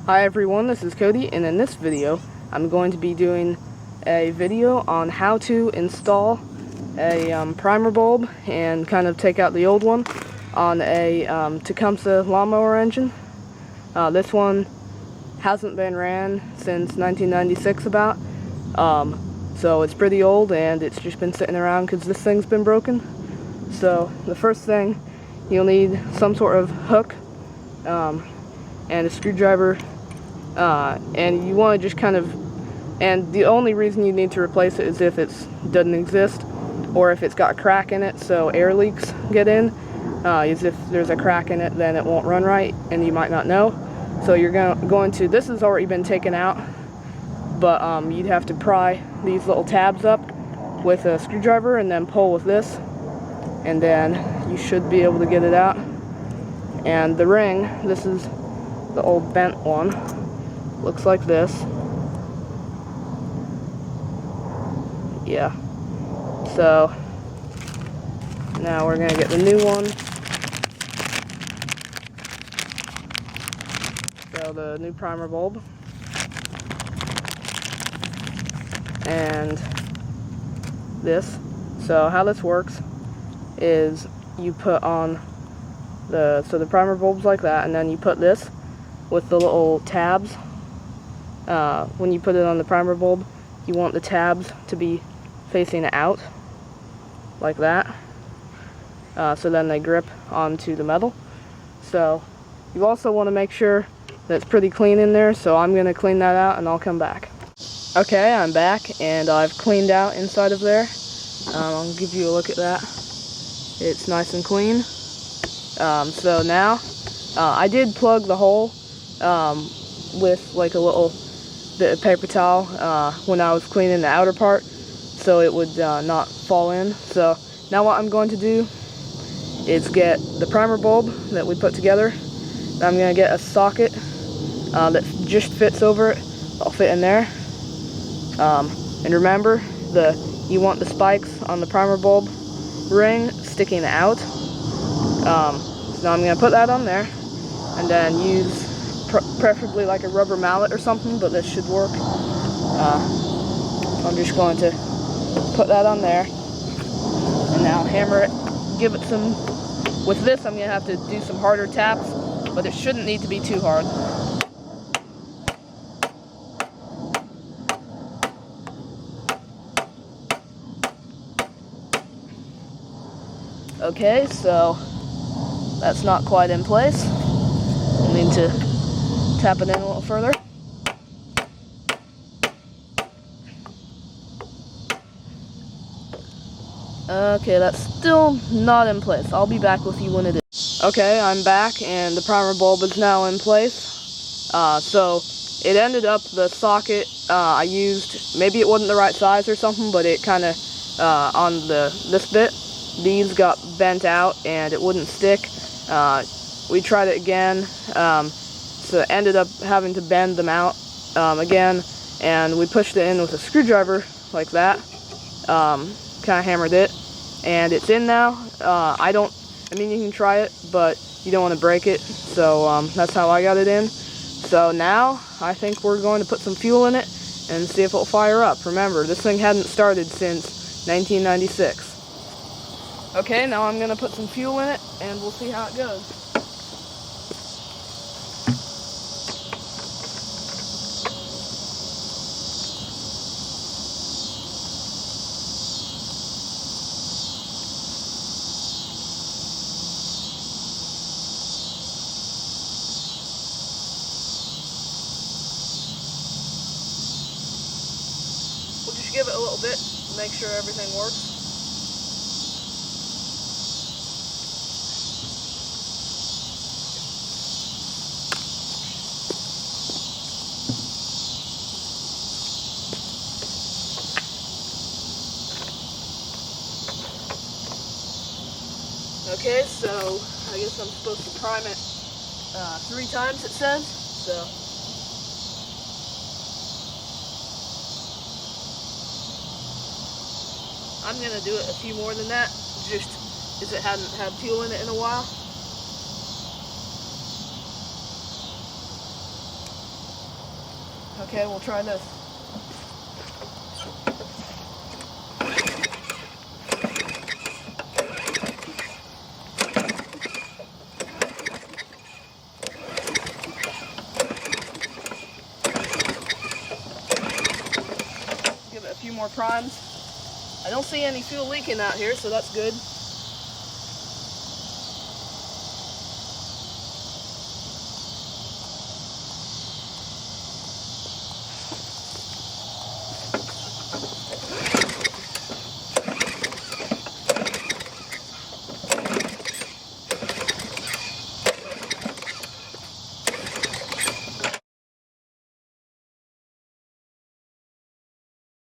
Hi everyone, this is Cody, and in this video I'm going to be doing a video on how to install a primer bulb and kind of take out the old one on a Tecumseh lawnmower engine. This one hasn't been ran since 1996 about, so it's pretty old and it's just been sitting around because this thing's been broken. So the first thing, you'll need some sort of hook and a screwdriver, and you want to just kind of, and the only reason you need to replace it is if it doesn't exist or if it's got a crack in it so air leaks get in. Is if there's a crack in it, then it won't run right and you might not know. So you're going to, this has already been taken out, but you'd have to pry these little tabs up with a screwdriver and then pull with this, and then you should be able to get it out. And the ring, this is the old bent one, looks like this. Yeah. So now we're gonna get the new one. So the new primer bulb. And this. So how this works is you put on the primer bulb's like that, and then you put this with the little tabs. When you put it on the primer bulb, you want the tabs to be facing out like that, so then they grip onto the metal. So you also want to make sure that it's pretty clean in there, so I'm going to clean that out and I'll come back. Okay, I'm back and I've cleaned out inside of there. I'll give you a look at that. It's nice and clean. So now I did plug the hole with like a little bit of paper towel when I was cleaning the outer part, so it would not fall in. So now what I'm going to do is get the primer bulb that we put together. I'm going to get a socket that just fits over it. I'll fit in there. And remember, you want the spikes on the primer bulb ring sticking out. So now I'm going to put that on there and then use preferably like a rubber mallet or something, but this should work. I'm just going to put that on there and now hammer it, give it some. With this I'm going to have to do some harder taps, but it shouldn't need to be too hard. Okay, so that's not quite in place. We'll need to tap it in a little further. Okay, that's still not in place. I'll be back with you when it is. Okay, I'm back and the primer bulb is now in place. So it ended up, the socket I used, maybe it wasn't the right size or something, but it kind of, on this bit, these got bent out and it wouldn't stick. We tried it again, so it ended up having to bend them out again, and we pushed it in with a screwdriver like that, kind of hammered it, and it's in now. I mean, you can try it, but you don't want to break it, so that's how I got it in. So now I think we're going to put some fuel in it and see if it'll fire up. Remember, this thing hadn't started since 1996. Okay, now I'm going to put some fuel in it and we'll see how it goes. We'll just give it a little bit to make sure everything works. Okay, so I guess I'm supposed to prime it 3 times, it says. So I'm gonna do it a few more than that, just as it hadn't had fuel in it in a while. Okay, we'll try this. Give it a few more primes. I don't see any fuel leaking out here, so that's good.